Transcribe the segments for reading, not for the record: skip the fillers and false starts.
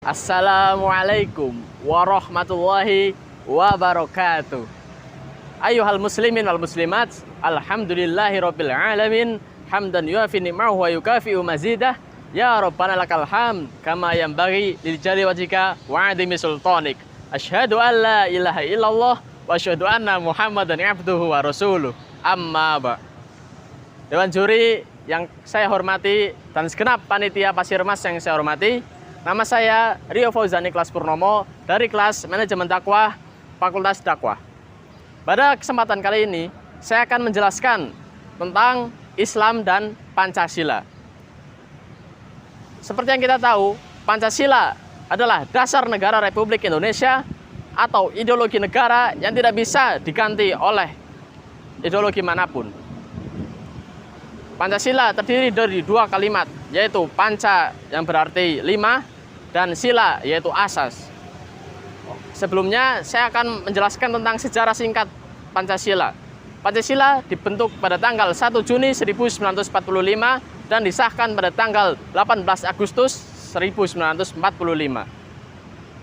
Assalamualaikum warahmatullahi wabarakatuh. Ayyuhal muslimin wal muslimat, alhamdulillahi rabbil alamin, hamdan yuafi ni'mahu wa yukafi'u mazidah. Ya Rabbana lakal hamd kama yanbaghi lil jalali wajhika wa 'azimi sultanik. Asyhadu an la ilaha illallah wa asyhadu anna Muhammadan abduhu wa rasuluh. Amma ba. Dewan juri yang saya hormati dan segenap panitia Pasirmas yang saya hormati, nama saya Rio Fauzani Kelas Purnomo dari kelas Manajemen Dakwah Fakultas Dakwah. Pada kesempatan kali ini, saya akan menjelaskan tentang Islam dan Pancasila. Seperti yang kita tahu, Pancasila adalah dasar negara Republik Indonesia atau ideologi negara yang tidak bisa diganti oleh ideologi manapun. Pancasila terdiri dari dua kalimat, yaitu panca yang berarti 5 dan sila yaitu asas. Sebelumnya saya akan menjelaskan tentang sejarah singkat Pancasila. Pancasila dibentuk pada tanggal 1 Juni 1945 dan disahkan pada tanggal 18 Agustus 1945.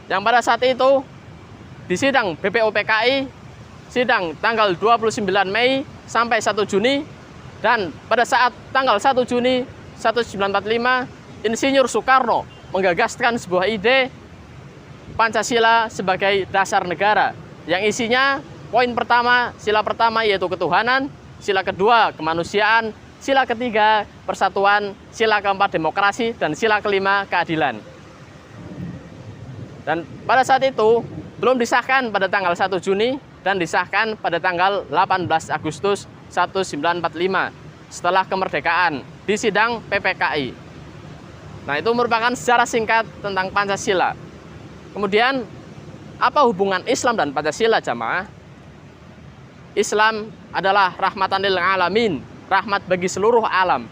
Yang pada saat itu di sidang BPUPKI, sidang tanggal 29 Mei sampai 1 Juni, dan pada saat tanggal 1 Juni 1945, Insinyur Soekarno menggagaskan sebuah ide Pancasila sebagai dasar negara yang isinya poin pertama, sila pertama yaitu ketuhanan, sila kedua kemanusiaan, sila ketiga persatuan, sila keempat demokrasi, dan sila kelima keadilan. Dan pada saat itu belum disahkan pada tanggal 1 Juni dan disahkan pada tanggal 18 Agustus 1945 setelah kemerdekaan di sidang PPKI. Nah, itu merupakan sejarah singkat tentang Pancasila. Kemudian, apa hubungan Islam dan Pancasila, jamaah? Islam adalah rahmatan lil alamin, rahmat bagi seluruh alam,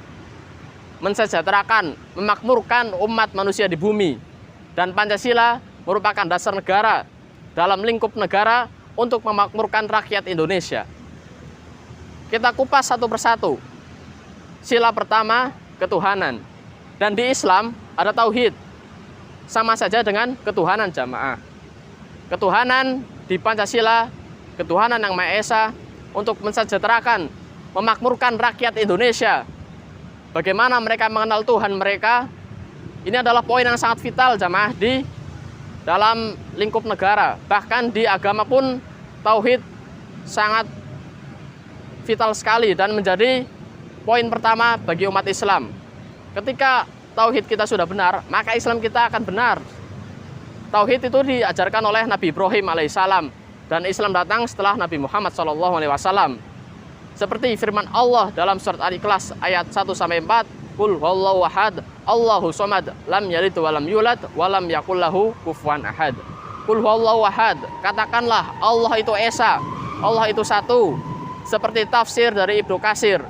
mensejahterakan, memakmurkan umat manusia di bumi. Dan Pancasila merupakan dasar negara dalam lingkup negara untuk memakmurkan rakyat Indonesia. Kita kupas satu persatu. Sila pertama, ketuhanan. Dan di Islam ada tauhid. Sama saja dengan ketuhanan, jamaah. Ketuhanan di Pancasila, ketuhanan yang Maha Esa untuk mensejahterakan, memakmurkan rakyat Indonesia. Bagaimana mereka mengenal Tuhan mereka, ini adalah poin yang sangat vital, jamaah, di dalam lingkup negara. Bahkan di agama pun tauhid sangat vital sekali dan menjadi poin pertama bagi umat Islam. Ketika tauhid kita sudah benar, maka Islam kita akan benar. Tauhid itu diajarkan oleh Nabi Ibrahim alaihissalam, dan Islam datang setelah Nabi Muhammad SAW. Seperti firman Allah dalam surat Al-Ikhlas ayat 1-4, Qul huwallahu ahad, Allahu somad, lam yalid wa lam yulad wa lam yakul lahu kufuwan ahad. Qul huwallahu ahad, katakanlah Allah itu esa, Allah itu satu. Seperti tafsir dari Ibnu Katsir,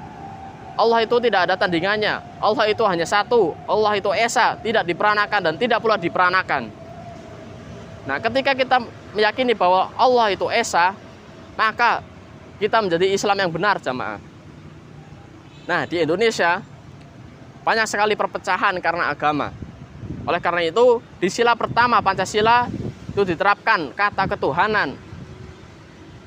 Allah itu tidak ada tandingannya, Allah itu hanya satu, Allah itu esa, tidak diperanakan dan tidak pula diperanakan. Nah, ketika kita meyakini bahwa Allah itu esa, maka kita menjadi Islam yang benar, jamaah. Nah, di Indonesia banyak sekali perpecahan karena agama. Oleh karena itu, di sila pertama Pancasila itu diterapkan kata ketuhanan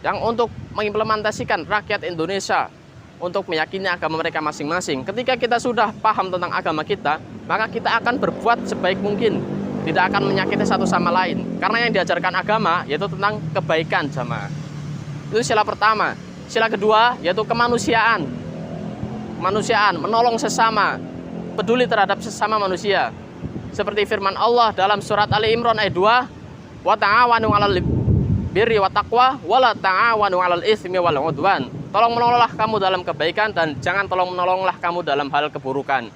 yang untuk mengimplementasikan rakyat Indonesia untuk meyakini agama mereka masing-masing. Ketika kita sudah paham tentang agama kita, maka kita akan berbuat sebaik mungkin, tidak akan menyakiti satu sama lain. Karena yang diajarkan agama yaitu tentang kebaikan, jamaah. Itu sila pertama. Sila kedua yaitu kemanusiaan. Kemanusiaan, menolong sesama, peduli terhadap sesama manusia. Seperti firman Allah dalam surat Ali Imran ayat 2, wa ta'awanu 'alal birri wa taqwa wa la ta'awanu 'alal itsmi wal 'udwan. Tolong menolonglah kamu dalam kebaikan dan jangan tolong menolonglah kamu dalam hal keburukan.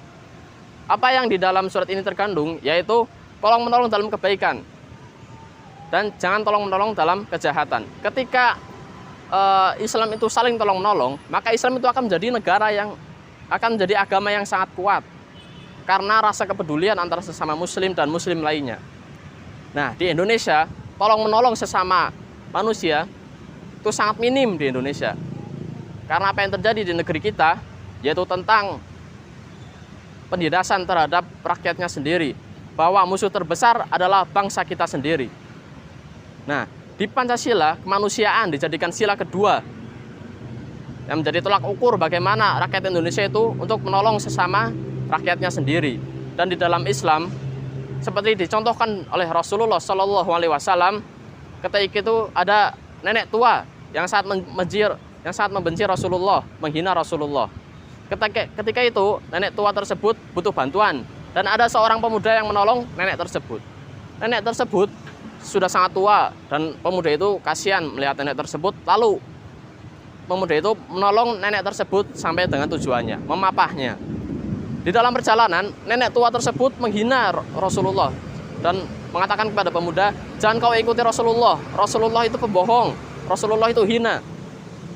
Apa yang di dalam surat ini terkandung yaitu tolong menolong dalam kebaikan dan jangan tolong menolong dalam kejahatan. Ketika Islam itu saling tolong menolong, maka Islam itu akan menjadi negara yang akan menjadi agama yang sangat kuat karena rasa kepedulian antara sesama muslim dan muslim lainnya. Nah, di Indonesia tolong menolong sesama manusia itu sangat minim di Indonesia. Karena apa yang terjadi di negeri kita yaitu tentang penindasan terhadap rakyatnya sendiri. bahwa musuh terbesar adalah bangsa kita sendiri. Nah, di Pancasila, kemanusiaan dijadikan sila kedua yang menjadi tolak ukur bagaimana rakyat Indonesia itu untuk menolong sesama rakyatnya sendiri. Dan di dalam Islam, seperti dicontohkan oleh Rasulullah Shallallahu Alaihi Wasallam, ketika itu ada nenek tua yang sangat membenci Rasulullah, menghina Rasulullah. Ketika itu nenek tua tersebut butuh bantuan dan ada seorang pemuda yang menolong nenek tersebut. Nenek tersebut sudah sangat tua dan pemuda itu kasihan melihat nenek tersebut. Lalu pemuda itu menolong nenek tersebut sampai dengan tujuannya, memapahnya. Di dalam perjalanan, nenek tua tersebut menghina Rasulullah dan mengatakan kepada pemuda, "Jangan kau ikuti Rasulullah. Rasulullah itu pembohong. Rasulullah itu hina."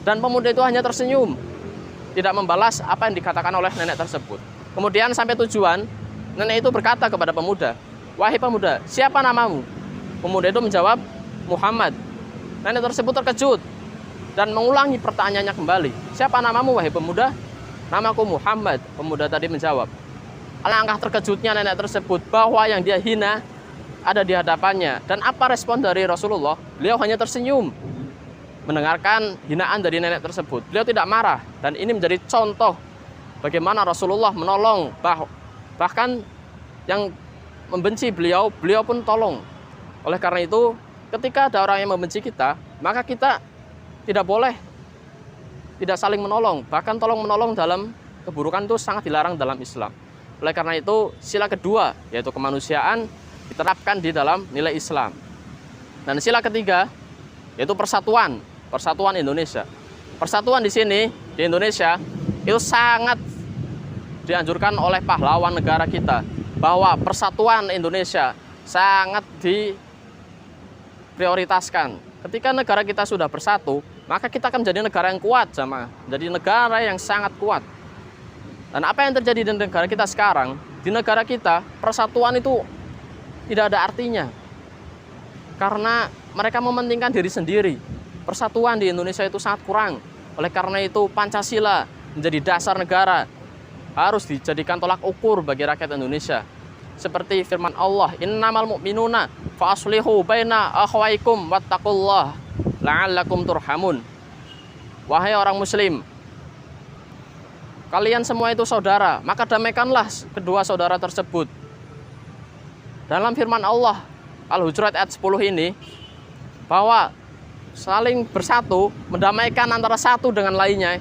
Dan pemuda itu hanya tersenyum, tidak membalas apa yang dikatakan oleh nenek tersebut. Kemudian sampai tujuan, nenek itu berkata kepada pemuda, "Wahai pemuda, siapa namamu?" Pemuda itu menjawab, "Muhammad." Nenek tersebut terkejut dan mengulangi pertanyaannya kembali, "Siapa namamu, wahai pemuda?" "Namaku Muhammad," pemuda tadi menjawab. Alangkah terkejutnya nenek tersebut bahwa yang dia hina ada di hadapannya. Dan apa respon dari Rasulullah? Beliau hanya tersenyum mendengarkan hinaan dari nenek tersebut. Beliau tidak marah, dan ini menjadi contoh bagaimana Rasulullah menolong, bahkan yang membenci beliau pun tolong. Oleh karena itu, ketika ada orang yang membenci kita, maka kita tidak boleh tidak saling menolong. Bahkan tolong menolong dalam keburukan itu sangat dilarang dalam Islam. Oleh karena itu, sila kedua yaitu kemanusiaan diterapkan di dalam nilai Islam. Dan sila ketiga yaitu persatuan Indonesia. Persatuan di sini di Indonesia itu sangat dianjurkan oleh pahlawan negara kita, bahwa persatuan Indonesia sangat diprioritaskan. Ketika negara kita sudah bersatu, maka kita akan menjadi negara yang kuat, jadi negara yang sangat kuat. Dan apa yang terjadi di negara kita sekarang? Di negara kita, persatuan itu tidak ada artinya, karena mereka mementingkan diri sendiri. Persatuan di Indonesia itu sangat kurang. Oleh karena itu, Pancasila menjadi dasar negara harus dijadikan tolak ukur bagi rakyat Indonesia. Seperti firman Allah, "Innamal mu'minuna fa'aslihu baina akhwaikum wattaqullah la'allakum turhamun." Wahai orang muslim, kalian semua itu saudara, maka damaikanlah kedua saudara tersebut. Dalam firman Allah Al-Hujurat ayat 10 ini, bahwa saling bersatu, mendamaikan antara satu dengan lainnya.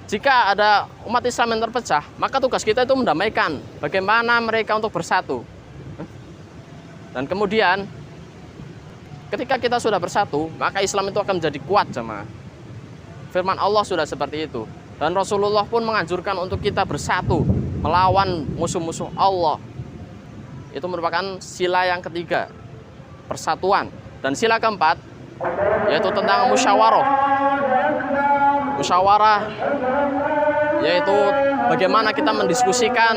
Jika ada umat Islam yang terpecah, maka tugas kita itu mendamaikan. Bagaimana mereka untuk bersatu. Dan kemudian, ketika kita sudah bersatu, maka Islam itu akan menjadi kuat, jemaah. Firman Allah sudah seperti itu. Dan Rasulullah pun menganjurkan untuk kita bersatu, melawan musuh-musuh Allah. Itu merupakan sila yang ketiga, persatuan. Dan sila keempat, yaitu tentang musyawarah. Musyawarah yaitu bagaimana kita mendiskusikan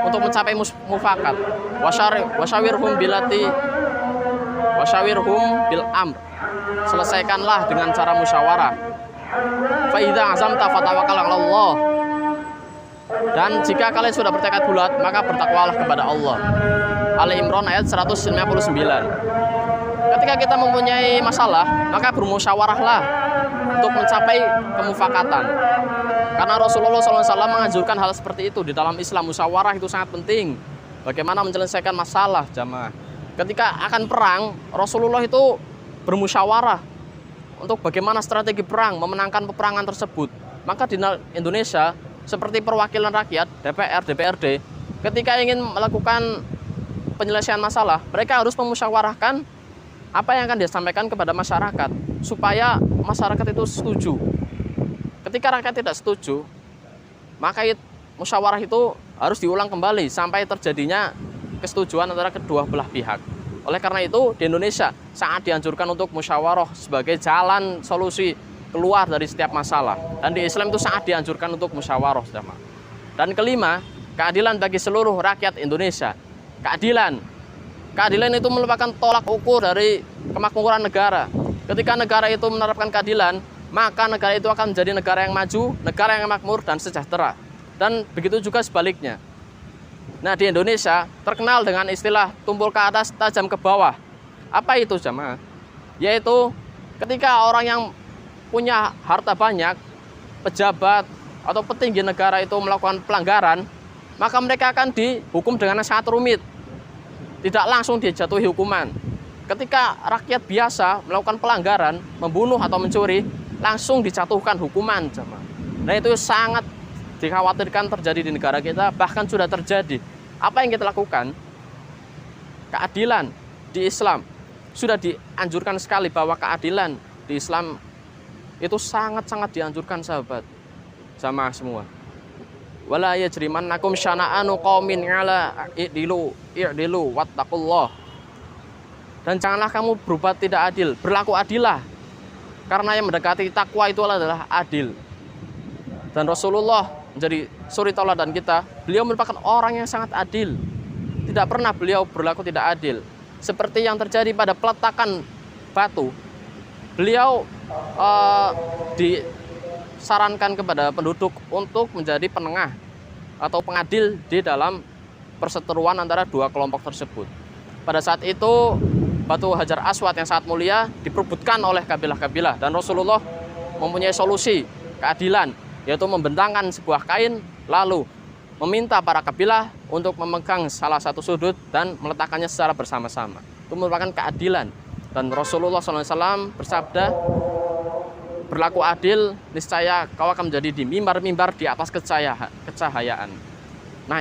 untuk mencapai mufakat. Wasyawirhum bil amr. Selesaikanlah dengan cara musyawarah. Fa idza azamta fatawakkal 'ala Allah. Dan jika kalian sudah bertekad bulat, maka bertakwalah kepada Allah. Ali Imran ayat 159. Ketika kita mempunyai masalah, maka bermusyawarahlah untuk mencapai kemufakatan. Karena Rasulullah SAW menganjurkan hal seperti itu di dalam Islam. Musyawarah itu sangat penting. Bagaimana menyelesaikan masalah, jamaah. Ketika akan perang, Rasulullah itu bermusyawarah untuk bagaimana strategi perang, memenangkan peperangan tersebut. Maka di Indonesia, seperti perwakilan rakyat, DPR, DPRD, ketika ingin melakukan penyelesaian masalah, mereka harus memusyawarahkan apa yang akan disampaikan kepada masyarakat, supaya masyarakat itu setuju. Ketika rakyat tidak setuju, maka musyawarah itu harus diulang kembali sampai terjadinya kesetujuan antara kedua belah pihak. Oleh karena itu, di Indonesia sangat dianjurkan untuk musyawarah sebagai jalan solusi keluar dari setiap masalah. Dan di Islam itu sangat dianjurkan untuk musyawarah. Dan kelima, keadilan bagi seluruh rakyat Indonesia. Keadilan itu merupakan tolak ukur dari kemakmuran negara. Ketika negara itu menerapkan keadilan, maka negara itu akan menjadi negara yang maju, negara yang makmur dan sejahtera. Dan begitu juga sebaliknya. Nah, di Indonesia terkenal dengan istilah tumpul ke atas, tajam ke bawah. Apa itu jamaah? Yaitu ketika orang yang punya harta banyak, pejabat atau petinggi negara itu melakukan pelanggaran, maka mereka akan dihukum dengan sangat rumit. Tidak langsung dijatuhi hukuman. Ketika rakyat biasa melakukan pelanggaran, membunuh atau mencuri, langsung dijatuhkan hukuman, jamaah. Nah, itu sangat dikhawatirkan terjadi di negara kita, bahkan sudah terjadi. Apa yang kita lakukan? Keadilan di Islam sudah dianjurkan sekali, bahwa keadilan di Islam itu sangat-sangat dianjurkan, sahabat, sama semua. Wala yajrimannakum syana'anu qaumin ala i'dilu wattaqullah. Dan janganlah kamu berbuat tidak adil, berlaku adillah, karena yang mendekati takwa itu adalah adil. Dan Rasulullah menjadi suri tauladan kita. Beliau merupakan orang yang sangat adil. Tidak pernah beliau berlaku tidak adil. Seperti yang terjadi pada peletakan batu, beliau disarankan kepada penduduk untuk menjadi penengah atau pengadil di dalam perseteruan antara dua kelompok tersebut. Pada saat itu batu Hajar Aswad yang sangat mulia diperebutkan oleh kabilah-kabilah, dan Rasulullah mempunyai solusi keadilan, yaitu membentangkan sebuah kain, lalu meminta para kabilah untuk memegang salah satu sudut dan meletakkannya secara bersama-sama. Itu merupakan keadilan. Dan Rasulullah SAW bersabda, berlaku adil, niscaya kau akan menjadi di mimbar-mimbar di atas kecahayaan. Nah,